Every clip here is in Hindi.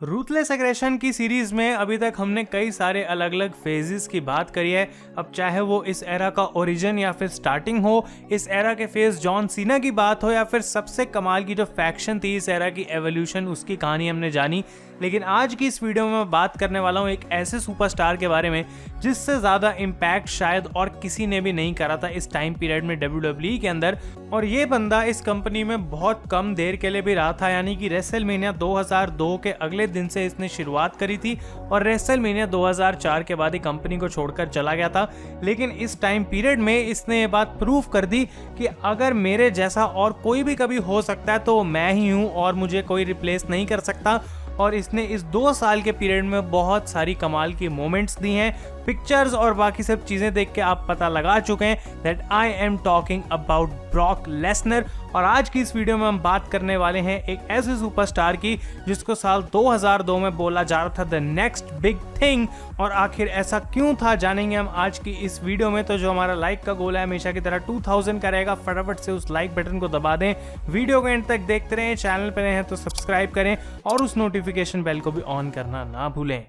रूथलेस एग्रेशन की सीरीज में अभी तक हमने कई सारे अलग अलग फेजेस की बात करी है। अब चाहे वो इस एरा का ओरिजिन या फिर स्टार्टिंग हो, इस एरा के फेज जॉन सीना की बात हो, या फिर सबसे कमाल की जो फैक्शन थी इस एरा की एवोल्यूशन, उसकी कहानी हमने जानी। लेकिन आज की इस वीडियो में मैं बात करने वाला हूँ एक ऐसे सुपरस्टार के बारे में जिससे ज़्यादा इम्पैक्ट शायद और किसी ने भी नहीं करा था इस टाइम पीरियड में WWE के अंदर। और ये बंदा इस कंपनी में बहुत कम देर के लिए भी रहा था, यानी कि रेसलमेनिया 2002 के अगले दिन से इसने शुरुआत करी थी और रेसलमेनिया 2004 के बाद ही कंपनी को छोड़कर चला गया था। लेकिन इस टाइम पीरियड में इसने ये बात प्रूव कर दी कि अगर मेरे जैसा और कोई भी कभी हो सकता है तो मैं ही हूँ और मुझे कोई रिप्लेस नहीं कर सकता। और इसने इस 2 साल के पीरियड में बहुत सारी कमाल की मोमेंट्स दी हैं। पिक्चर्स और बाकी सब चीज़ें देख के आप पता लगा चुके हैं that I am talking about Brock Lesnar. और आज की इस वीडियो में हम बात करने वाले हैं एक ऐसे सुपरस्टार की जिसको साल 2002 में बोला जा रहा था द नेक्स्ट बिग थिंग। और आखिर ऐसा क्यों था जानेंगे हम आज की इस वीडियो में। तो जो हमारा लाइक का गोल है हमेशा की तरह 2000 का रहेगा, फटाफट से उस लाइक बटन को दबा दें, वीडियो को एंड तक देखते रहें, चैनल पर नए हैं तो सब्सक्राइब करें और उस नोटिफिकेशन बेल को भी ऑन करना ना भूलें।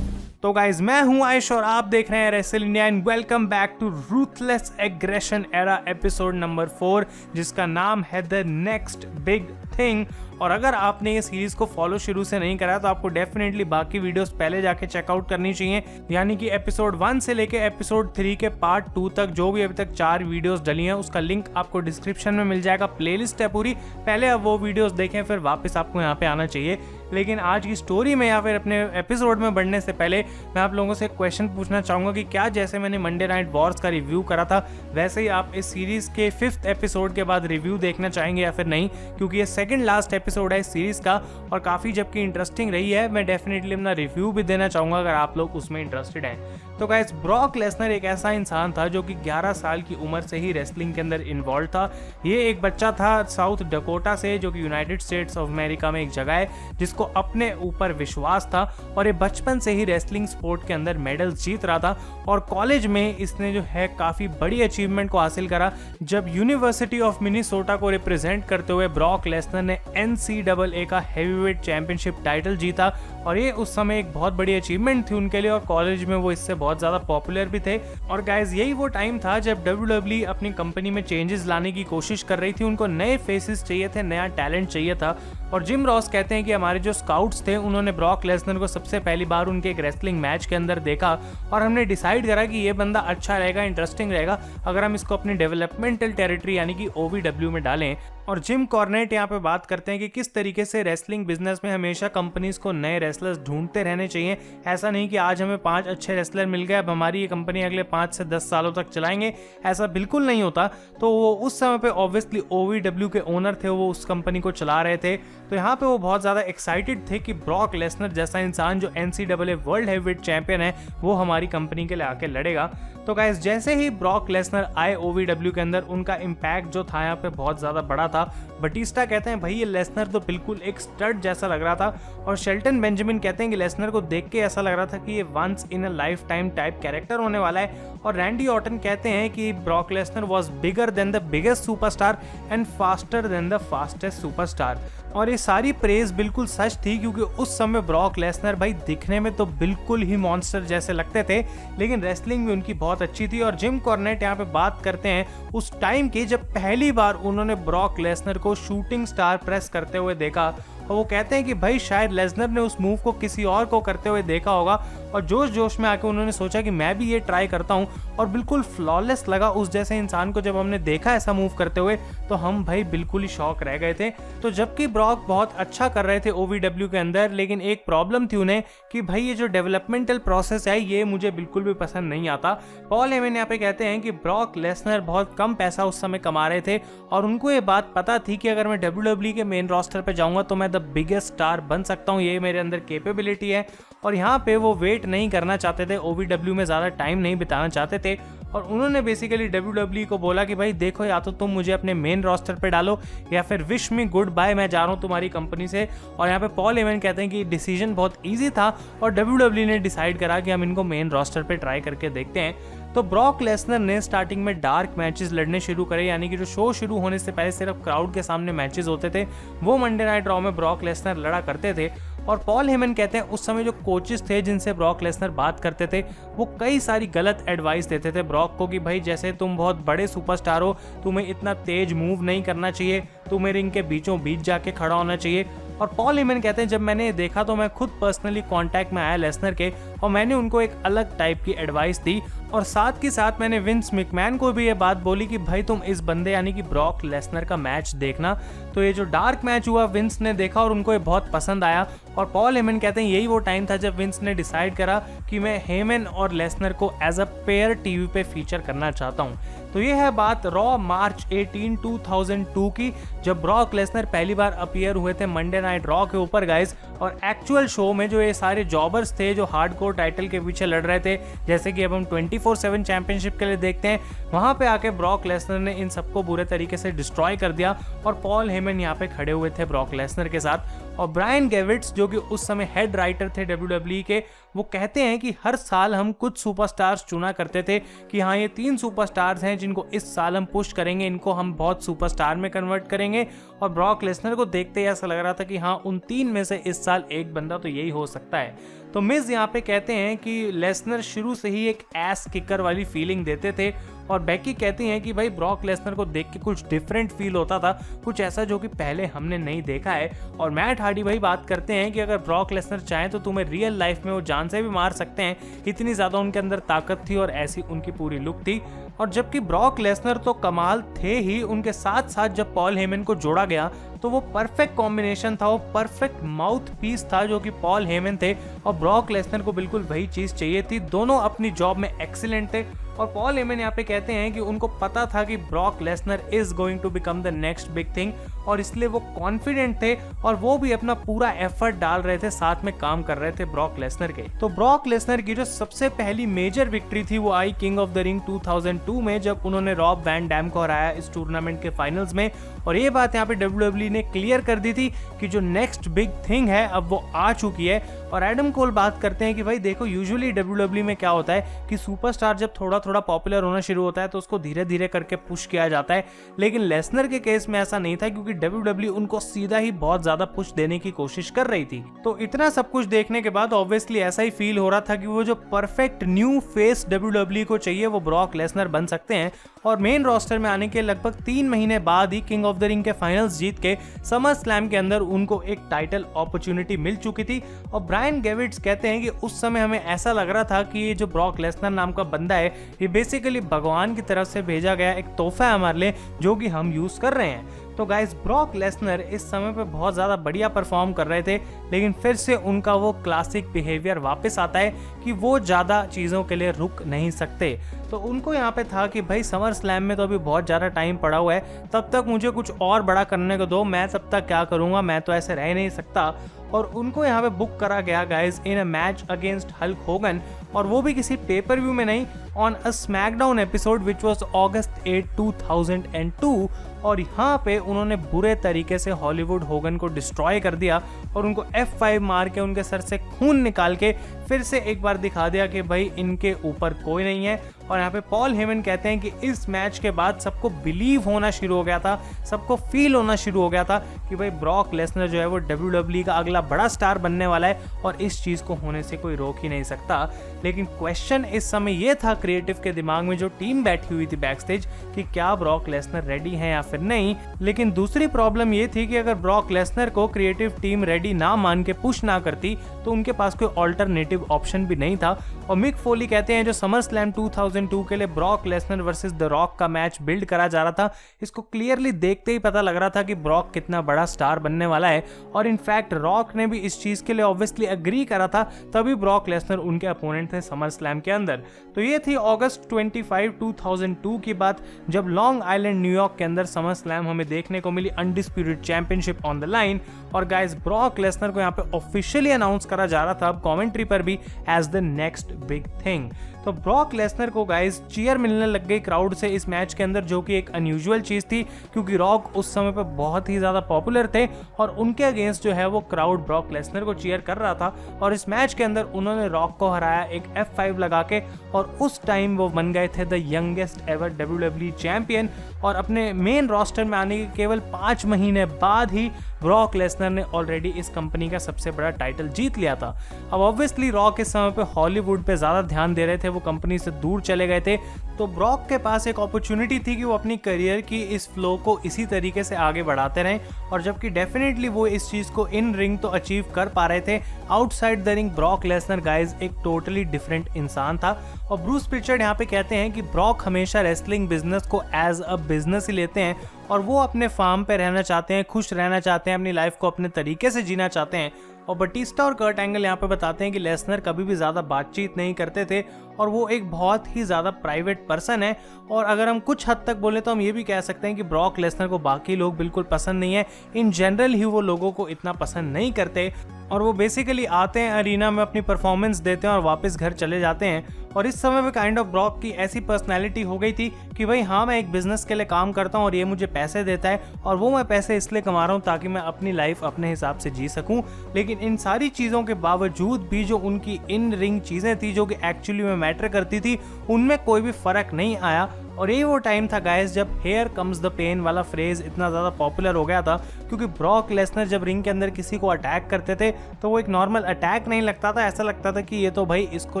तो गाइज मैं हूं आयुष और आप देख रहे हैं wrestle India and welcome back to ruthless aggression era episode number 4 जिसका नाम है द नेक्स्ट बिग थिंग। और अगर आपने ये सीरीज को फॉलो शुरू से नहीं करा तो आपको डेफिनेटली बाकी वीडियोस पहले जाके चेकआउट करनी चाहिए, यानी कि एपिसोड 1 से लेके एपिसोड 3 के पार्ट 2 तक जो भी अभी तक 4 वीडियोस डली हैं उसका लिंक आपको डिस्क्रिप्शन में मिल जाएगा। प्लेलिस्ट है पूरी, पहले आप वो वीडियोस देखें फिर वापस आपको यहाँ पे आना चाहिए। लेकिन आज की स्टोरी में या फिर अपने एपिसोड में बढ़ने से पहले मैं आप लोगों से एक क्वेश्चन पूछना चाहूँगा कि क्या जैसे मैंने मंडे नाइट वॉर्स का रिव्यू करा था वैसे ही आप इस सीरीज के 5th एपिसोड के बाद रिव्यू देखना चाहेंगे या फिर नहीं, क्योंकि ये सेकंड लास्ट एपिसोड है इस सीरीज का और काफ़ी जबकि इंटरेस्टिंग रही है। मैं डेफिनेटली अपना रिव्यू भी देना चाहूँगा अगर आप लोग उसमें इंटरेस्टेड हैं। तो गाइस, ब्रॉक लेसनर एक ऐसा इंसान था जो कि 11 साल की उम्र से ही रेसलिंग के अंदर इन्वॉल्व था। ये एक बच्चा था साउथ डकोटा से जो कि यूनाइटेड स्टेट्स ऑफ अमेरिका में एक जगह है, जिसको अपने ऊपर विश्वास था और ये बचपन से ही रेसलिंग स्पोर्ट के अंदर मेडल्स जीत रहा था। और कॉलेज में इसने जो है काफ़ी बड़ी अचीवमेंट को हासिल करा जब यूनिवर्सिटी ऑफ मिनीसोटा को रिप्रेजेंट करते हुए ब्रॉक लेसनर ने NCAA का हैवीवेट चैंपियनशिप टाइटल जीता। और ये उस समय एक बहुत बड़ी अचीवमेंट थी उनके लिए और कॉलेज में वो इससे बहुत ज़्यादा पॉपुलर भी थे। और गाइज, यही वो टाइम था जब WWE अपनी कंपनी में चेंजेस लाने की कोशिश कर रही थी। उनको नए फेसेस चाहिए थे, नया टैलेंट चाहिए था। और जिम रॉस कहते हैं कि हमारे जो स्काउट्स थे उन्होंने ब्रॉक लेसनर को सबसे पहली बार उनके एक रेसलिंग मैच के अंदर देखा और हमने डिसाइड करा कि ये बंदा अच्छा रहेगा, इंटरेस्टिंग रहेगा अगर हम इसको अपनी डेवलपमेंटल टेरिटरी यानी कि OVW में डालें। और जिम कॉर्नेट यहाँ पे बात करते हैं कि किस तरीके से रेसलिंग बिजनेस में हमेशा कंपनीज को नए रेसलर्स ढूंढते रहने चाहिए। ऐसा नहीं कि आज हमें 5 अच्छे रेसलर मिल गए अब हमारी ये कंपनी अगले 5 से 10 सालों तक चलाएंगे, ऐसा बिल्कुल नहीं होता। तो वो उस समय पे ऑब्वियसली OVW के ओनर थे, वो उस कंपनी को चला रहे थे। तो यहाँ पे वो बहुत ज़्यादा एक्साइटेड थे कि ब्रॉक लेसनर जैसा इंसान जो NCAA वर्ल्ड हैवीवेट चैंपियन है वो हमारी कंपनी के लिए आके लड़ेगा। तो गाइस, जैसे ही ब्रॉक लेसनर आए OVW के अंदर उनका इम्पैक्ट जो था यहाँ पे बहुत ज़्यादा बड़ा था। बटिस्टा कहते हैं भाई ये लेसनर तो बिल्कुल एक स्टड जैसा लग रहा था। और शेल्टन बेंजामिन कहते हैं कि लेसनर को देख के ऐसा लग रहा था कि ये once in a lifetime type character होने वाला है। और रैंडी ऑर्टन कहते हैं कि Brock Lesnar was bigger than the biggest superstar and faster than the fastest superstar. और ये सारी प्रेज बिल्कुल सच थी क्योंकि उस समय ब्रॉक लेसनर भाई दिखने में तो बिल्कुल ही मॉन्स्टर जैसे लगते थे, लेकिन रेसलिंग भी उनकी बहुत अच्छी थी। और जिम कॉर्नेट यहाँ पे बात करते हैं उस टाइम की जब पहली बार उन्होंने ब्रॉक लेसनर को शूटिंग स्टार प्रेस करते हुए देखा। और वो कहते हैं कि भाई शायद लेसनर ने उस मूव को किसी और को करते हुए देखा होगा और जोश जोश में आके उन्होंने सोचा कि मैं भी ये ट्राई करता हूँ और बिल्कुल फ्लॉलेस लगा उस जैसे इंसान को। जब हमने देखा ऐसा मूव करते हुए तो हम भाई बिल्कुल ही शॉक रह गए थे। तो जबकि ब्रॉक बहुत अच्छा कर रहे थे OVW के अंदर, लेकिन एक प्रॉब्लम थी उन्हें कि भाई ये जो डेवलपमेंटल प्रोसेस है ये मुझे बिल्कुल भी पसंद नहीं आता। पॉल हेमन यहाँ पे कहते हैं कि ब्रॉक लेसनर बहुत कम पैसा उस समय कमा रहे थे और उनको ये बात पता थी कि अगर मैं WWE के मेन रोस्टर पे जाऊंगा तो मैं बिगेस्ट स्टार बन सकता हूँ, ये मेरे अंदर कैपेबिलिटी है। और यहाँ पे वो वेट नहीं करना चाहते थे, OVW में ज़्यादा टाइम नहीं बिताना चाहते थे। और उन्होंने बेसिकली WWE को बोला कि भाई देखो या तो तुम मुझे अपने मेन रोस्टर पे डालो या फिर विश मी गुड बाय, मैं जा रहा हूँ तुम्हारी कंपनी से। और यहाँ पे पॉल हेमन कहते हैं कि डिसीजन बहुत ईजी था और WWE ने डिसाइड करा कि हम इनको मेन रोस्टर पे ट्राई करके देखते हैं। तो ब्रॉक लेसनर ने स्टार्टिंग में डार्क मैचेस लड़ने शुरू करे, यानी कि जो शो शुरू होने से पहले सिर्फ क्राउड के सामने मैचेस होते थे वो मंडे नाइट रॉ में ब्रॉक लेसनर लड़ा करते थे। और पॉल हेमन कहते हैं उस समय जो कोचेस थे जिनसे ब्रॉक लेसनर बात करते थे वो कई सारी गलत एडवाइस देते थे ब्रॉक को कि भाई जैसे तुम बहुत बड़े सुपरस्टार हो, तुम्हें इतना तेज मूव नहीं करना चाहिए, तुम्हें रिंग के बीचों बीच जाके खड़ा होना चाहिए। और पॉल हेमन कहते हैं जब मैंने देखा तो मैं खुद पर्सनली कांटेक्ट में आया लेसनर के और मैंने उनको एक अलग टाइप की एडवाइस दी, और साथ ही साथ मैंने विंस मैकमैन को भी ये बात बोली कि भाई तुम इस बंदे यानी कि ब्रॉक लेसनर का मैच देखना। तो ये जो डार्क मैच हुआ विंस ने देखा और उनको ये बहुत पसंद आया, और पॉल हेमन कहते हैं यही वो टाइम था जब विंस ने डिसाइड करा कि मैं हेमन और लेसनर को as a pair TV pay feature करना चाहता हूँ। तो ये है बात रॉ मार्च 18, 2002 की, जब ब्रॉक लेसनर पहली बार अपीयर हुए थे मंडे नाइट रॉ के ऊपर गाइस। और एक्चुअल शो में जो ये सारे जॉबर्स थे जो हार्डकोर टाइटल के पीछे लड़ रहे थे, जैसे कि अब हम 24/7 चैंपियनशिप के लिए देखते हैं, वहां पे आके ब्रॉक लेसनर ने इन सबको बुरे तरीके से डिस्ट्रॉय कर दिया। और पॉल हेमन यहाँ पे खड़े हुए थे ब्रॉक लेसनर के साथ। और ब्रायन गेविट्स जो कि उस समय हेड राइटर थे WWE के, वो कहते हैं कि हर साल हम कुछ सुपरस्टार्स चुना करते थे कि हाँ ये 3 सुपरस्टार्स हैं जिनको इस साल हम पुश करेंगे, इनको हम बहुत सुपरस्टार में कन्वर्ट करेंगे। और ब्रॉक लेसनर को देखते ही ऐसा लग रहा था कि हाँ उन 3 में से इस साल एक बंदा तो यही हो सकता है। तो मिज यहाँ पे कहते हैं कि लेसनर शुरू से ही एक एस किकर वाली फीलिंग देते थे, और बेकी कहती हैं कि भाई ब्रॉक लेसनर को देख के कुछ डिफरेंट फील होता था, कुछ ऐसा जो कि पहले हमने नहीं देखा है। और मैट हार्डी भाई बात करते हैं कि अगर ब्रॉक लेसनर चाहें तो तुम्हें रियल लाइफ में वो जान से भी मार सकते हैं, इतनी ज़्यादा उनके अंदर ताकत थी और ऐसी उनकी पूरी लुक थी। और जबकि ब्रॉक लेसनर तो कमाल थे ही, उनके साथ साथ जब पॉल हेमन को जोड़ा गया तो वो परफेक्ट कॉम्बिनेशन था, वो परफेक्ट माउथ पीस था जो कि पॉल हेमन थे, और ब्रॉक लेसनर को बिल्कुल वही चीज़ चाहिए थी। दोनों अपनी जॉब में एक्सीलेंट थे। और पॉल हेमन यहाँ पे कहते हैं कि उनको पता था कि Brock Lesnar is going to become the next big thing, और इसलिए वो कॉन्फिडेंट थे और वो भी अपना पूरा एफर्ट डाल रहे थे, साथ में काम कर रहे थे ब्रॉक लेसनर के। तो ब्रॉक लेसनर की जो सबसे पहली मेजर विक्ट्री थी वो आई किंग ऑफ द रिंग 2002 में, जब उन्होंने रॉब वैन डैम को हराया इस टूर्नामेंट के फाइनल्स में। और ये बात यहाँ पे WWE ने क्लियर कर दी थी कि जो नेक्स्ट बिग थिंग है अब वो आ चुकी है। और एडम कोल बात करते हैं कि भाई देखो यूजुअली WWE में क्या होता है कि सुपरस्टार जब थोड़ा थोड़ा पॉपुलर होना शुरू होता है तो उसको धीरे धीरे करके पुश किया जाता है, लेकिन लेसनर के केस में ऐसा नहीं था क्योंकि WWE उनको सीधा ही बहुत ज्यादा पुश देने की कोशिश कर रही थी। तो इतना सब कुछ देखने के बाद ऑब्वियसली ऐसा ही फील हो रहा था कि वो जो परफेक्ट न्यू फेस WWE को चाहिए वो ब्रॉक लेसनर बन सकते हैं। और मेन रोस्टर में आने के लगभग 3 महीने बाद ही किंग ऑफ द रिंग के फाइनल्स जीत के समर स्लैम के अंदर उनको एक टाइटल अपॉर्चुनिटी मिल चुकी थी। और ब्रायन गेविट्स कहते हैं कि उस समय हमें ऐसा लग रहा था कि ये जो ब्रॉक लेसनर नाम का बंदा है ये बेसिकली भगवान की तरफ से भेजा गया एक तोहफा है हमारे लिए जो कि हम यूज कर रहे हैं। तो गाइस ब्रॉक लेसनर इस समय पे बहुत ज़्यादा बढ़िया परफॉर्म कर रहे थे, लेकिन फिर से उनका वो क्लासिक बिहेवियर वापस आता है कि वो ज़्यादा चीज़ों के लिए रुक नहीं सकते। तो उनको यहाँ पे था कि भाई समर स्लैम में तो अभी बहुत ज़्यादा टाइम पड़ा हुआ है, तब तक मुझे कुछ और बड़ा करने को दो, मैं तब तक क्या करूँगा, मैं तो ऐसे रह नहीं सकता। और उनको यहाँ पे बुक करा गया guys in a match against Hulk Hogan, और वो भी किसी पेपर व्यू में नहीं, on a SmackDown episode which was August 8, 2002। और यहाँ पे उन्होंने बुरे तरीके से हॉलीवुड होगन को डिस्ट्रॉय कर दिया और उनको F5 मार के उनके सर से खून निकाल के फिर से एक बार दिखा दिया कि भाई इनके ऊपर कोई नहीं है। और यहाँ पे पॉल हेमन कहते हैं कि इस मैच के बाद सबको बिलीव होना शुरू हो गया था, सबको फील होना शुरू हो गया था कि भाई ब्रॉक लेसनर जो है वो WWE का अगला बड़ा स्टार बनने वाला है और इस चीज़ को होने से कोई रोक ही नहीं सकता। लेकिन क्वेश्चन इस समय ये था क्रिएटिव के दिमाग में, जो टीम बैठी हुई थी बैक स्टेज, कि क्या ब्रॉक लेसनर रेडी है या फिर नहीं। लेकिन दूसरी प्रॉब्लम ये थी कि अगर ब्रॉक लेसनर को क्रिएटिव टीम रेडी ना मान के पुश ना करती तो उनके पास कोई ऑल्टरनेटिव ऑप्शन भी नहीं था। और मिक फोली कहते हैं जो समर स्लैम 2002 के लिए Brock Lesnar versus the rock का मैच बिल्ड करा जा रहा था, इसको क्लियरली देखते ही पता लग रहा था कि ब्रॉक कितना बड़ा स्टार बनने वाला है। और इनफैक्ट रॉक ने भी इस चीज के लिए ऑब्वियसली एग्री करा था, तभी ब्रॉक लेसनर उनके अपोनेंट थे समर स्लैम के अंदर। तो ये थी August 25, 2002 की बात, जब लॉन्ग आइलैंड न्यूयॉर्क के अंदर समर स्लैम हमें देखने को मिली, undisputed championship on the line. और गाइस ब्रॉक लेसनर को यहाँ पे ऑफिशियली अनाउंस करा जा रहा था अब कमेंट्री पर भी as the next big thing. तो ब्रॉक लेसनर को गाइस चीयर मिलने लग गई क्राउड से इस मैच के अंदर, जो कि एक अनयूजुअल चीज थी क्योंकि रॉक उस समय पे बहुत ही ज्यादा पॉपुलर थे और उनके अगेंस्ट जो है वो क्राउड ब्रॉक लेसनर को चीयर कर रहा था। और इस मैच के अंदर उन्होंने रॉक को हराया एक F5 लगा के, और उस टाइम वो बन गए थे the youngest ever WWE champion. और अपने मेन रोस्टर में आने के केवल 5 महीने बाद ही ब्रॉक लेसनर ने ऑलरेडी इस कंपनी का सबसे बड़ा टाइटल जीत लिया था। अब ऑब्वियसली रॉक इस समय पे हॉलीवुड पे ज्यादा ध्यान दे रहे थे, वो कंपनी से दूर चले गए थे, तो ब्रॉक के पास एक अपॉर्चुनिटी थी कि वो अपनी करियर की इस फ्लो को इसी तरीके से आगे बढ़ाते रहें। और जबकि डेफिनेटली वो इस चीज को इन रिंग तो अचीव कर पा रहे थे, outside the ring Brock Lesnar guys एक टोटली डिफरेंट इंसान था। और ब्रूस प्रिचर्ड यहाँ पे कहते हैं कि ब्रॉक हमेशा रेसलिंग बिजनेस को एज अ बिजनेस ही लेते हैं और वो अपने फार्म पे रहना चाहते हैं, खुश रहना चाहते हैं, अपनी लाइफ को अपने तरीके से जीना चाहते हैं। और बटिस्टा और कर्ट एंगल यहाँ पे बताते हैं कि लेसनर कभी भी ज़्यादा बातचीत नहीं करते थे और वो एक बहुत ही ज़्यादा प्राइवेट पर्सन है। और अगर हम कुछ हद तक बोले तो हम ये भी कह सकते हैं कि ब्रॉक लेसनर को बाकी लोग बिल्कुल पसंद नहीं है। इन जनरल ही वो लोगों को इतना पसंद नहीं करते और वो बेसिकली आते हैं अरीना में, अपनी परफॉर्मेंस देते हैं और वापस घर चले जाते हैं। और इस समय पे काइंड ऑफ ब्रॉक की ऐसी पर्सनैलिटी हो गई थी कि भाई हाँ, मैं एक बिजनेस के लिए काम करता हूँ और ये मुझे पैसे देता है और वो मैं पैसे इसलिए कमा रहा हूँ ताकि मैं अपनी लाइफ अपने हिसाब से जी सकूँ। लेकिन इन सारी चीज़ों के बावजूद भी जो उनकी इन रिंग चीज़ें थी जो कि एक्चुअली में मैटर करती थी, उनमें कोई भी फर्क नहीं आया। और ये वो टाइम था गाइस जब हेयर कम्स द पेन वाला फ्रेज इतना ज़्यादा पॉपुलर हो गया था, क्योंकि ब्रॉक लेसनर जब रिंग के अंदर किसी को अटैक करते थे तो वो एक नॉर्मल अटैक नहीं लगता था, ऐसा लगता था कि ये तो भाई इसको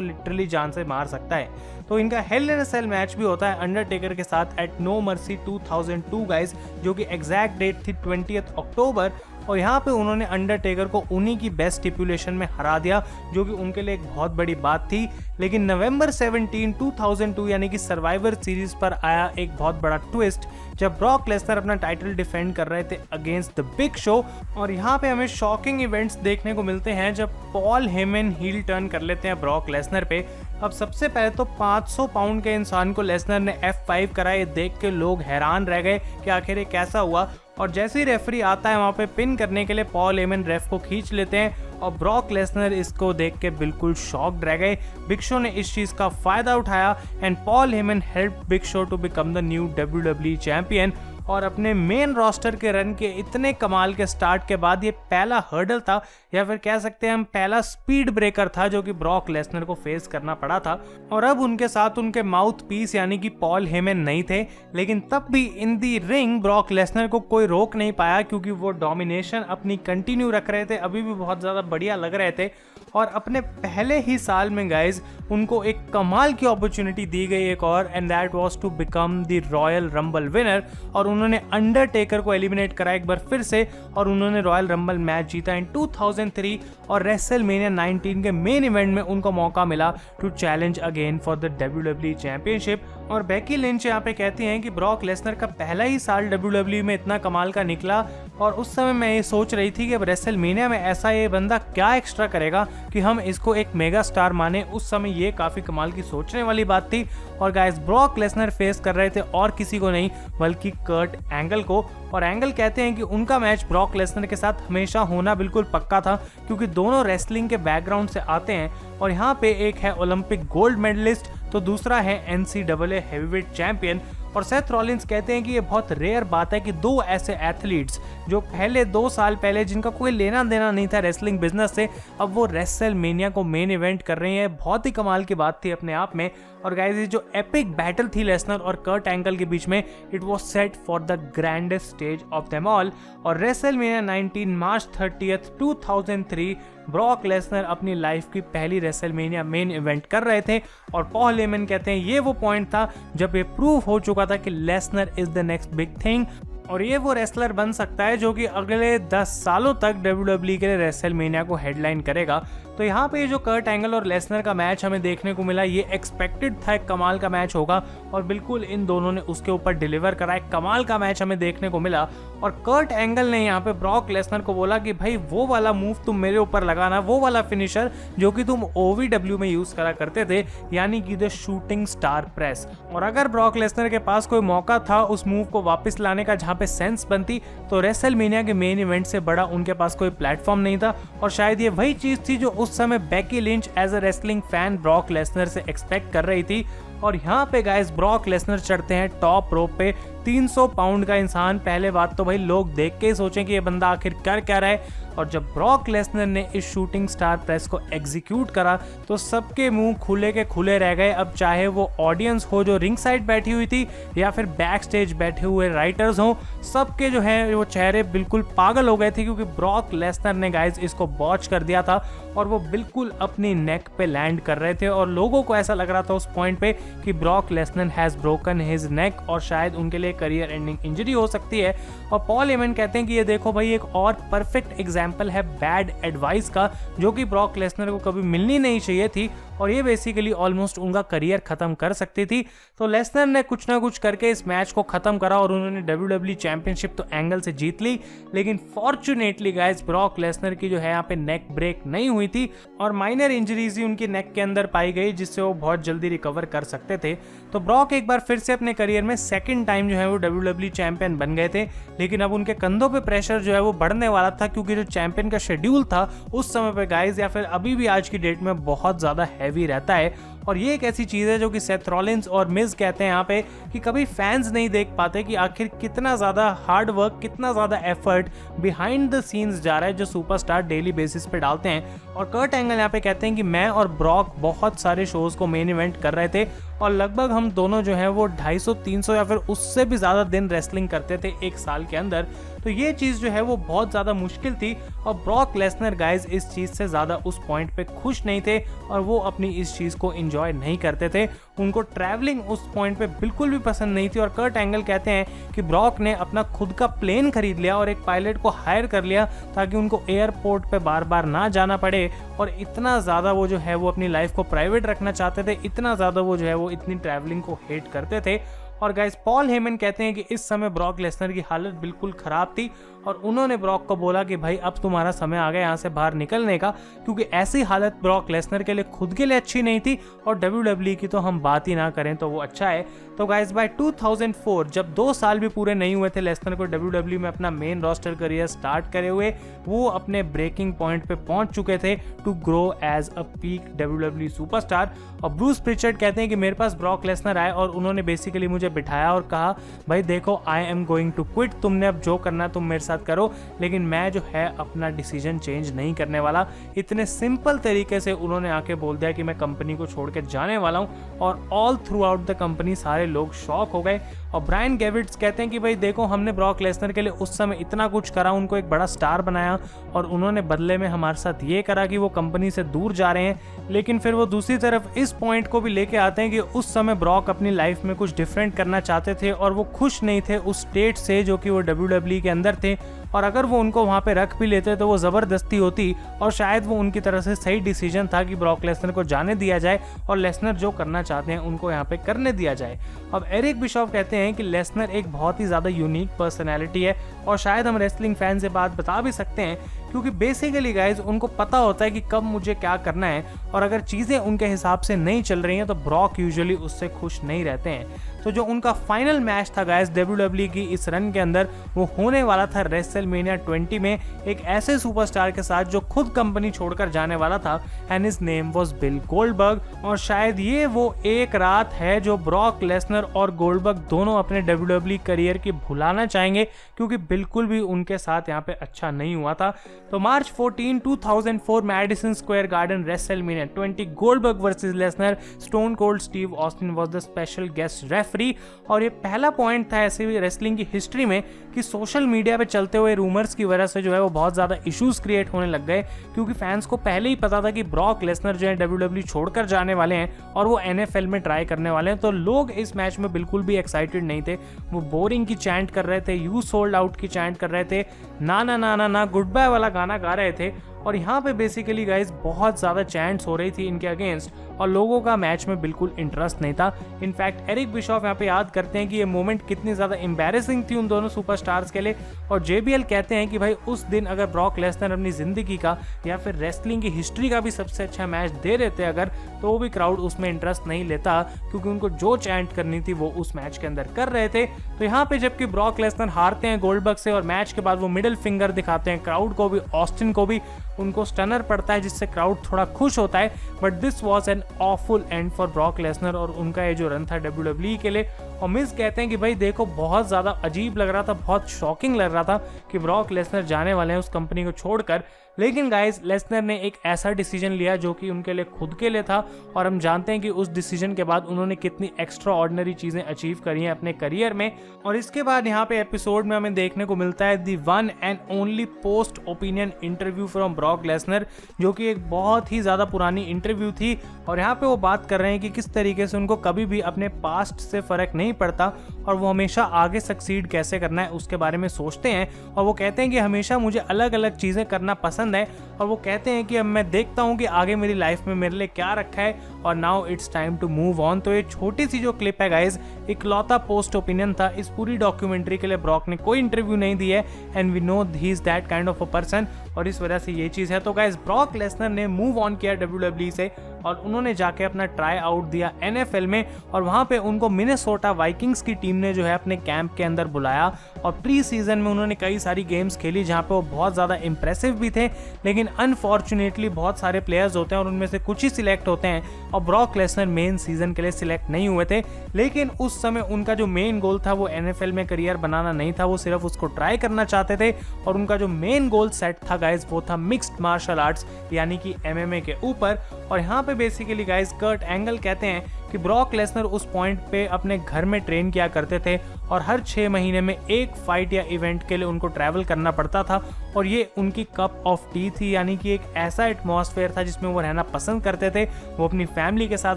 लिटरली जान से मार सकता है। तो इनका हेल इन अ सेल मैच भी होता है अंडरटेकर के साथ एट नो मर्सी 2002 गाइस, जो कि एग्जैक्ट डेट थी 20 अक्टूबर। और यहाँ पे उन्होंने अंडरटेकर को उन्हीं की बेस्ट स्टिपुलेशन में हरा दिया, जो कि उनके लिए एक बहुत बड़ी बात थी। लेकिन नवंबर 17, 2002 यानी कि सर्वाइवर सीरीज पर आया एक बहुत बड़ा ट्विस्ट, जब ब्रॉक लेसनर अपना टाइटल डिफेंड कर रहे थे अगेंस्ट द बिग शो। और यहाँ पे हमें शॉकिंग इवेंट्स देखने को मिलते हैं जब पॉल हेमन हील टर्न कर लेते हैं ब्रॉक लेसनर पे। अब सबसे पहले तो 500 पाउंड के इंसान को लेसनर ने F5 करा, ये देख के लोग हैरान रह गए कि आखिर ये कैसा हुआ। और जैसे ही रेफरी आता है वहाँ पे पिन करने के लिए पॉल हेमन रेफ को खींच लेते हैं और ब्रॉक लेसनर इसको देख के बिल्कुल शॉक्ड रह गए। बिग शो ने इस चीज़ का फायदा उठाया and Paul Heyman help big show to become the new WWE champion. और अपने मेन रोस्टर के रन के इतने कमाल के स्टार्ट के बाद ये पहला हर्डल था, या फिर कह सकते हैं हम पहला स्पीड ब्रेकर था जो कि ब्रॉक लेसनर को फेस करना पड़ा था। और अब उनके साथ उनके माउथ पीस यानी कि पॉल हेमन नहीं थे, लेकिन तब भी इन दी रिंग ब्रॉक लेसनर को कोई रोक नहीं पाया क्योंकि वो डोमिनेशन अपनी कंटिन्यू रख रहे थे, अभी भी बहुत ज़्यादा बढ़िया लग रहे थे। और अपने पहले ही साल में गाइज उनको एक कमाल की अपॉर्चुनिटी दी गई एक और, and that was to become the royal rumble winner. और उन्होंने अंडरटेकर को एलिमिनेट करा एक बार फिर से और उन्होंने रॉयल रंबल मैच जीता इन 2003। और रेसलमेनिया 19 के मेन इवेंट में उनको मौका मिला to challenge again for the WWE championship. और बेकी लिंच यहाँ पे कहती हैं कि ब्रॉक लेसनर का पहला ही साल WWE में इतना कमाल का निकला और उस समय मैं ये सोच रही थी कि अब रेसलमेनिया में ऐसा ये बंदा क्या एक्स्ट्रा करेगा कि हम इसको एक मेगा स्टार माने। उस समय ये काफ़ी कमाल की सोचने वाली बात थी। और गाइस ब्रॉक लेसनर फेस कर रहे थे और किसी को नहीं बल्कि कर्ट एंगल को। और एंगल कहते हैं कि उनका मैच ब्रॉक लेसनर के साथ हमेशा होना बिल्कुल पक्का था क्योंकि दोनों रेसलिंग के बैकग्राउंड से आते हैं। और यहाँ पे एक है ओलंपिक गोल्ड मेडलिस्ट तो दूसरा है NCAA हैवीवेट चैंपियन। और सेथ रॉलिंस कहते हैं कि ये बहुत रेयर बात है कि दो ऐसे एथलीट्स जो पहले 2 साल पहले जिनका कोई लेना देना नहीं था रेसलिंग बिजनेस से, अब वो रेसलमेनिया को मेन इवेंट कर रही है। बहुत ही कमाल की बात थी अपने आप में। और गाइस ये जो एपिक बैटल थी लेसनर और कर्ट एंगल के बीच में, it was set for the grandest stage of them all. और रेसलमेनिया 19 मार्च 30, 2003 ब्रॉक लेसनर अपनी लाइफ की पहली रेसलमेनिया मेन इवेंट कर रहे थे। और पॉल हेमन कहते हैं ये वो पॉइंट था जब ये प्रूव हो चुका था कि Lesnar is the next big thing और ये वो रेसलर बन सकता है जो कि अगले 10 सालों तक WWE के लिए रेसलमेनिया को हेडलाइन करेगा। तो यहाँ पे जो कर्ट एंगल और लेसनर का मैच हमें देखने को मिला, ये एक्सपेक्टेड था एक कमाल का मैच होगा और बिल्कुल इन दोनों ने उसके ऊपर डिलीवर करा। एक कमाल का मैच हमें देखने को मिला। और कर्ट एंगल ने यहाँ पे ब्रॉक लेसनर को बोला कि भाई वो वाला मूव तुम मेरे ऊपर लगाना, वो वाला फिनिशर जो कि तुम OVW में यूज करा करते थे, यानी कि द शूटिंग स्टार प्रेस। और अगर ब्रॉक लेसनर के पास कोई मौका था उस मूव को वापस लाने का जहाँ पे सेंस बनती, तो रेसलमेनिया के मेन इवेंट से बड़ा उनके पास कोई प्लेटफॉर्म नहीं था। और शायद ये वही चीज थी जो उस उस समय Becky Lynch as a wrestling fan Brock Lesnar से एक्सपेक्ट कर रही थी। और यहाँ पे गाइस ब्रॉक लेसनर चढ़ते हैं टॉप रोप पे, 300 पाउंड का इंसान। पहले बात तो भाई लोग देख के ही सोचें कि ये बंदा आखिर कर क्या रहा है। और जब ब्रॉक लेसनर ने इस शूटिंग स्टार प्रेस को एग्जीक्यूट करा तो सबके मुंह खुले के खुले रह गए। अब चाहे वो ऑडियंस हो जो रिंग साइड बैठी हुई थी या फिर बैक स्टेज बैठे हुए राइटर्स हो, सबके जो है वो चेहरे बिल्कुल पागल हो गए थे, क्योंकि ब्रॉक लेसनर ने गाइस इसको बॉच कर दिया था और वो बिल्कुल अपनी नेक पे लैंड कर रहे थे। और लोगों को ऐसा लग रहा था उस पॉइंट पे कि Brock Lesnar has broken his neck और शायद उनके लिए करियर एंडिंग इंजरी हो सकती है। और पॉल हेमन कहते हैं कि ये देखो भाई एक और परफेक्ट एग्जाम्पल है बैड एडवाइस का, जो कि ब्रॉक लेसनर को कभी मिलनी नहीं चाहिए थी और ये बेसिकली ऑलमोस्ट उनका करियर खत्म कर सकती थी। तो लेसनर ने कुछ ना कुछ करके इस मैच को खत्म करा और उन्होंने WWE चैंपियनशिप तो एंगल से जीत ली। लेकिन फॉर्चुनेटली गाइस ब्रॉक लेसनर की जो है यहाँ पे नेक ब्रेक नहीं हुई थी और माइनर इंजरीज ही उनकी नेक के अंदर पाई गई, जिससे वो बहुत जल्दी रिकवर कर सकते थे। तो ब्रॉक एक बार फिर से अपने करियर में सेकंड टाइम जो है वो WWE चैंपियन बन गए थे। लेकिन अब उनके कंधों पे प्रेशर जो है वो बढ़ने वाला था, क्योंकि जो चैंपियन का शेड्यूल था उस समय पे गाइस या फिर अभी भी आज की डेट में बहुत ज्यादा हैवी रहता है। और ये एक ऐसी चीज है जो कि सेथ रॉलिंस और मिज कहते हैं यहाँ पे कि कभी फैंस नहीं देख पाते कि आखिर कितना ज्यादा हार्ड वर्क, कितना ज्यादा एफर्ट बिहाइंड द सीन्स जा रहा है जो सुपरस्टार डेली बेसिस पे डालते हैं। और कर्ट एंगल यहाँ पे कहते हैं कि मैं और ब्रॉक बहुत सारे शोज को मेन इवेंट कर रहे थे और लगभग हम दोनों जो है वो 250-300 या फिर उससे भी ज्यादा दिन रेसलिंग करते थे एक साल के अंदर। तो ये चीज जो है वो बहुत ज्यादा मुश्किल थी और ब्रॉक लेसनर गाइज इस चीज से ज्यादा उस पॉइंट पे खुश नहीं थे और वो अपनी इस चीज को एंजॉय नहीं करते थे। उनको ट्रैवलिंग उस पॉइंट पे बिल्कुल भी पसंद नहीं थी। और कर्ट एंगल कहते हैं कि ब्रॉक ने अपना खुद का प्लेन खरीद लिया और एक पायलट को हायर कर लिया ताकि उनको एयरपोर्ट पे बार बार ना जाना पड़े। और इतना ज्यादा वो जो है वो अपनी लाइफ को प्राइवेट रखना चाहते थे, इतना ज्यादा वो जो है वो इतनी ट्रैवलिंग को हेट करते थे। और गाइस पॉल हेमन कहते हैं कि इस समय ब्रॉक लेसनर की हालत बिल्कुल खराब थी और उन्होंने ब्रॉक को बोला कि भाई अब तुम्हारा समय आ गया यहाँ से बाहर निकलने का, क्योंकि ऐसी हालत ब्रॉक लेसनर के लिए खुद के लिए अच्छी नहीं थी और WWE की तो हम बात ही ना करें तो वो अच्छा है। तो गाइस बाय 2004 जब 2 साल भी पूरे नहीं हुए थे लेसनर को WWE में अपना मेन रोस्टर करियर स्टार्ट करे हुए, वो अपने ब्रेकिंग पॉइंट पे पहुंच चुके थे to grow as a peak WWE superstar. और ब्रूस प्रिचर्ड कहते हैं कि मेरे पास ब्रॉक लेसनर आए और उन्होंने बेसिकली मुझे बिठाया और कहा भाई देखो I am going to quit, तुमने अब जो करना तुम मेरे साथ करो, लेकिन मैं जो है अपना डिसीजन चेंज नहीं करने वाला। इतने सिंपल तरीके से उन्होंने आके बोल दिया कि मैं कंपनी को छोड़ के जाने वाला हूँ और all through out the company सारे लोग शॉक हो गए। और ब्रायन गेविट्स कहते हैं कि भाई देखो हमने ब्रॉक लेसनर के लिए उस समय इतना कुछ करा, उनको एक बड़ा स्टार बनाया और उन्होंने बदले में हमारे साथ ये करा कि वो कंपनी से दूर जा रहे हैं। लेकिन फिर वो दूसरी तरफ इस पॉइंट को भी लेके आते हैं कि उस समय ब्रॉक अपनी लाइफ में कुछ डिफरेंट करना चाहते थे और वो खुश नहीं थे उस स्टेट से जो कि वो WWE के अंदर थे। और अगर वो उनको वहां पे रख भी लेते तो वो जबरदस्ती होती और शायद वो उनकी तरफ से सही डिसीजन था कि ब्रॉक लेसनर को जाने दिया जाए और लेसनर जो करना चाहते हैं उनको यहाँ पे करने दिया जाए। अब एरिक बिशॉफ कहते हैं कि लेसनर एक बहुत ही ज्यादा यूनिक पर्सनैलिटी है और शायद हम रेसलिंग फैन से बात बता भी सकते हैं, क्योंकि बेसिकली गाइज उनको पता होता है कि कब मुझे क्या करना है और अगर चीज़ें उनके हिसाब से नहीं चल रही हैं तो ब्रॉक यूजुअली उससे खुश नहीं रहते हैं। तो जो उनका फाइनल मैच था गाइज WWE की इस रन के अंदर, वो होने वाला था रेसलमेनिया 20 में एक ऐसे सुपरस्टार के साथ जो खुद कंपनी छोड़कर जाने वाला था and his name was bill Goldberg. और शायद ये वो एक रात है जो ब्रॉक लेसनर और गोल्डबर्ग दोनों अपने WWE करियर की भुलाना चाहेंगे, क्योंकि बिल्कुल भी उनके साथ यहाँ पे अच्छा नहीं हुआ था। तो मार्च 14, 2004 Madison Square garden WrestleMania 20 Goldberg versus Lesnar, stone cold Steve Austin was the special guest referee. और ये पहला पॉइंट था ऐसे भी रेसलिंग की हिस्ट्री में कि सोशल मीडिया पे चलते हुए रूमर्स की वजह से जो है वो बहुत ज़्यादा इश्यूज क्रिएट होने लग गए, क्योंकि फैंस को पहले ही पता था कि ब्रॉक लेसनर जो है WWE छोड़कर जाने वाले हैं और वो NFL में ट्राई करने वाले हैं। तो लोग इस मैच में बिल्कुल भी एक्साइटेड नहीं थे, वो बोरिंग की चैंट कर रहे थे, यू सोल्ड आउट की चैंट कर रहे थे, ना ना ना ना ना गुड बाय वाला गाना गा रहे थे। और यहाँ पे बेसिकली गाइज बहुत ज़्यादा चैंट्स हो रही थी इनके अगेंस्ट और लोगों का मैच में बिल्कुल इंटरेस्ट नहीं था। इनफैक्ट एरिक बिशॉफ यहाँ पे याद करते हैं कि ये मोमेंट कितनी ज़्यादा एम्बैरेसिंग थी उन दोनों सुपरस्टार्स के लिए। और JBL कहते हैं कि भाई उस दिन अगर ब्रॉक लेसनर अपनी ज़िंदगी का या फिर रेसलिंग की हिस्ट्री का भी सबसे अच्छा मैच दे देते अगर, तो वो भी क्राउड उसमें इंटरेस्ट नहीं लेता, क्योंकि उनको जो चैंट करनी थी वो उस मैच के अंदर कर रहे थे। तो यहाँ पे जबकि ब्रॉक लेसनर हारते हैं गोल्डबर्ग से और मैच के बाद वो मिडिल फिंगर दिखाते हैं क्राउड को भी, ऑस्टिन को भी, उनको स्टनर पड़ता है जिससे क्राउड थोड़ा खुश होता है, but this was an awful and for Brock Lesnar और उनका ये जो रन था WWE के लिए। और मिज कहते हैं कि भाई देखो बहुत ज़्यादा अजीब लग रहा था, बहुत शॉकिंग लग रहा था कि ब्रॉक लेसनर जाने वाले हैं उस कंपनी को छोड़कर, लेकिन गाइस लेसनर ने एक ऐसा डिसीजन लिया जो कि उनके लिए खुद के लिए था और हम जानते हैं कि उस डिसीजन के बाद उन्होंने कितनी एक्स्ट्रा ऑर्डिनरी चीज़ें अचीव करी हैं अपने करियर में। और इसके बाद यहाँ पे एपिसोड में हमें देखने को मिलता है the one and only post opinion interview from Brock Lesnar, जो कि एक बहुत ही ज़्यादा पुरानी इंटरव्यू थी और यहाँ पे वो बात कर रहे हैं कि किस तरीके से उनको कभी भी अपने पास्ट से फ़र्क नहीं पड़ता और वो हमेशा आगे सक्सीड कैसे करना है उसके बारे में सोचते हैं। और वो कहते हैं कि हमेशा मुझे अलग अलग चीज़ें करना पसंद है और वो कहते हैं कि अब मैं देखता हूँ कि आगे मेरी लाइफ में मेरे लिए क्या रखा है और now it's time to move on. तो ये छोटी सी जो क्लिप है गाइज, इकलौता पोस्ट ओपिनियन था इस पूरी डॉक्यूमेंट्री के लिए। ब्रॉक ने कोई इंटरव्यू नहीं दी है and we know he is that kind of a person और इस वजह से ये चीज़ है। तो गाइज ब्रॉक लेसनर ने मूव ऑन किया WWE से और उन्होंने जाके अपना ट्राई आउट दिया NFL में और वहाँ पे उनको मिनेसोटा वाइकिंग्स की टीम ने जो है अपने कैंप के अंदर बुलाया और प्री सीजन में उन्होंने कई सारी गेम्स खेली जहाँ पे वो बहुत ज़्यादा इंप्रेसिव भी थे, लेकिन अनफॉर्चुनेटली बहुत सारे प्लेयर्स होते हैं और उनमें से कुछ ही सिलेक्ट होते हैं और ब्रॉक लेसनर मेन सीजन के लिए सिलेक्ट नहीं हुए थे। लेकिन उस समय उनका जो मेन गोल था वो NFL में करियर बनाना नहीं था, वो सिर्फ उसको ट्राई करना चाहते थे और उनका जो मेन गोल सेट था गाइज वो था मिक्स्ड मार्शल आर्ट्स यानी कि MMA के ऊपर। और यहाँ पे बेसिकली गाइज कर्ट एंगल कहते हैं कि ब्रॉक लेसनर उस पॉइंट पे अपने घर में ट्रेन किया करते थे और हर 6 महीने में एक फाइट या इवेंट के लिए उनको ट्रैवल करना पड़ता था और ये उनकी कप ऑफ टी थी, यानी कि एक ऐसा एटमॉस्फेयर था जिसमें वो रहना पसंद करते थे। वो अपनी फैमिली के साथ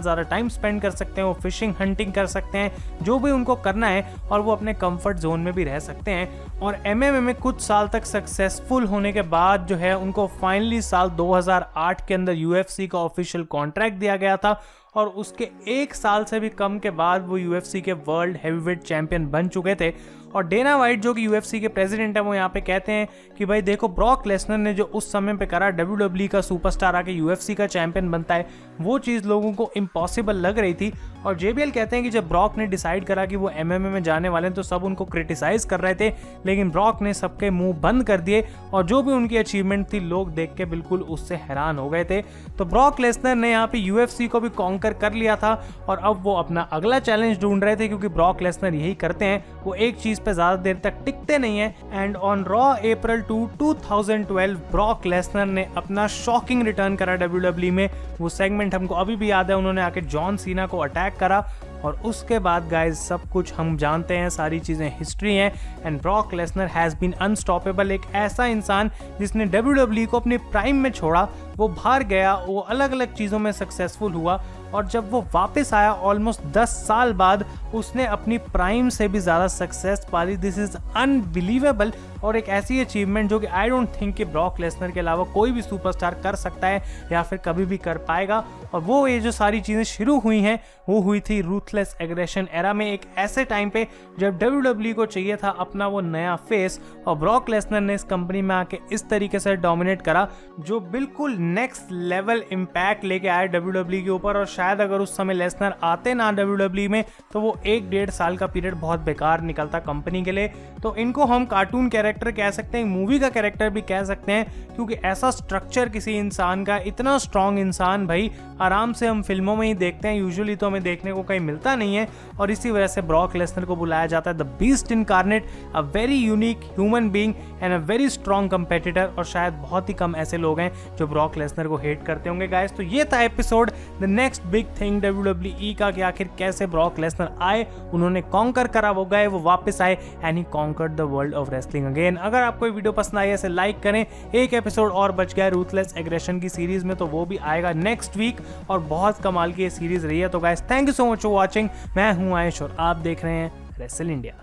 ज़्यादा टाइम स्पेंड कर सकते हैं, वो फिशिंग हंटिंग कर सकते हैं, जो भी उनको करना है और वो अपने कंफर्ट जोन में भी रह सकते हैं। और MMA में कुछ साल तक सक्सेसफुल होने के बाद जो है उनको फाइनली साल 2008 के अंदर UFC का ऑफिशियल कॉन्ट्रैक्ट दिया गया था और उसके 1 साल से भी कम के बाद वो UFC के वर्ल्ड हैवीवेट चैंपियन बन चुके थे। और डेना वाइट जो कि UFC के प्रेसिडेंट है वो यहाँ पे कहते हैं कि भाई देखो ब्रॉक लेसनर ने जो उस समय पे करा, WWE का सुपरस्टार आके UFC का चैंपियन बनता है, वो चीज़ लोगों को इम्पॉसिबल लग रही थी। और JBL कहते हैं कि जब ब्रॉक ने डिसाइड करा कि वो MMA में जाने वाले हैं तो सब उनको क्रिटिसाइज कर रहे थे, लेकिन ब्रॉक ने सबके मुंह बंद कर दिए और जो भी उनकी अचीवमेंट थी लोग देख के बिल्कुल उससे हैरान हो गए थे। तो ब्रॉक लेसनर ने यहाँ पे UFC को भी कॉन्कर कर लिया था और अब वो अपना अगला चैलेंज ढूंढ रहे थे, क्योंकि ब्रॉक लेसनर यही करते हैं, वो एक चीज़ पे ज़्यादा देर तक टिकते नहीं है। And on raw April 2, 2012 Brock Lesnar ने अपना शॉकिंग रिटर्न करा WWE में। वो सेगमेंट हमको अभी भी याद है, उन्होंने आके जॉन सीना को अटैक करा और उसके बाद गाइज सब कुछ हम जानते हैं, सारी चीज़ें हिस्ट्री हैं। And Brock Lesnar has been unstoppable, एक ऐसा इंसान जिसने WWE को अपनी प्राइम में छोड़ा, वो बाहर गया, वो अलग अलग चीज़ों में सक्सेसफुल हुआ और जब वो वापस आया ऑलमोस्ट 10 साल बाद उसने अपनी प्राइम से भी ज़्यादा सक्सेस पा ली। दिस इज़ अनबिलीवेबल और एक ऐसी अचीवमेंट जो कि आई डोंट थिंक कि ब्रॉक लेसनर के अलावा कोई भी सुपरस्टार कर सकता है या फिर कभी भी कर पाएगा। और वो ये जो सारी चीज़ें शुरू हुई हैं वो हुई थी रूथलेस एग्रेशन एरा में, एक ऐसे टाइम पे जब WWE को चाहिए था अपना वो नया फेस और ब्रॉक लेसनर ने इस कंपनी में आके इस तरीके से डोमिनेट करा जो बिल्कुल नेक्स्ट लेवल इम्पैक्ट लेके आए WWE के ऊपर। और शायद अगर उस समय लेसनर आते ना WWE में तो वो 1-1.5 साल का पीरियड बहुत बेकार निकलता कंपनी के लिए। तो इनको हम कार्टून कैरेक्टर कह सकते हैं, मूवी का कैरेक्टर भी कह सकते हैं, क्योंकि ऐसा स्ट्रक्चर किसी इंसान का, इतना स्ट्रॉन्ग इंसान भाई आराम से हम फिल्मों में ही देखते हैं, यूजुअली तो हमें देखने को कहीं मिलता नहीं है। और इसी वजह से ब्रॉक लेसनर को बुलाया जाता है the beast incarnate, a very unique human being and a very strong competitor. और शायद बहुत ही कम ऐसे लोग हैं जो ब्रॉक लेसनर को हेट करते होंगे गाइस। तो ये था episode the next big thing WWE का, कि आखिर कैसे ब्रॉक लेसनर आए, उन्होंने कॉन्कर करा, वो गए, वो वापस आए and he conquered the world of wrestling again. अगर आपको वीडियो पसंद आई है लाइक करें। एक एपिसोड और बच गया रूथलेस एग्रेशन की सीरीज में, तो वो भी आएगा नेक्स्ट वीक और बहुत कमाल की ये सीरीज रही है। तो guys thank you so much for watching. मैं हूं आयुष और आप देख रहे हैं रेसल इंडिया।